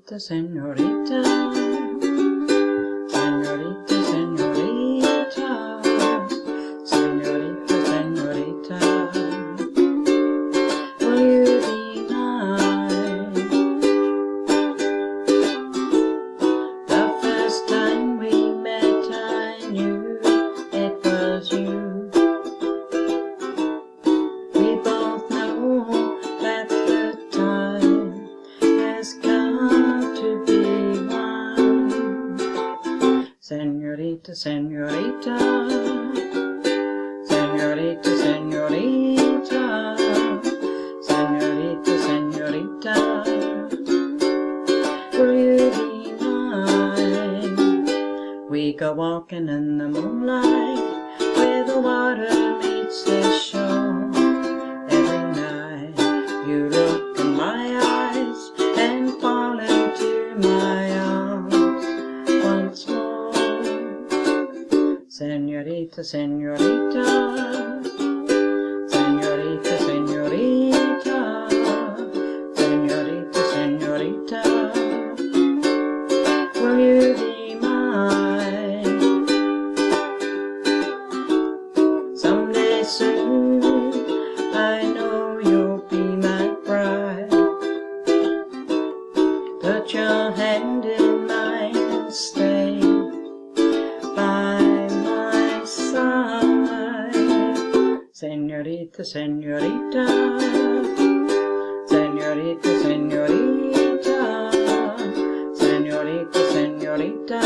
Senorita, senorita, senorita, senorita, senorita, senorita, will you be mine? The first time we met I knew it was you. We both know that the time has come to be one. Senorita, senorita, senorita, senorita, senorita, senorita, will you be mine? We go walking in the moonlight where the water meets the shore. Every night you look in my eyes and fall into my arms once more. Senorita, senorita, senorita, senorita, senorita, senorita, will you be mine? Someday soon I know you'll be my bride. Put your hand in mine and stay by my side. Senorita, senorita, senorita, senorita, senorita, senorita.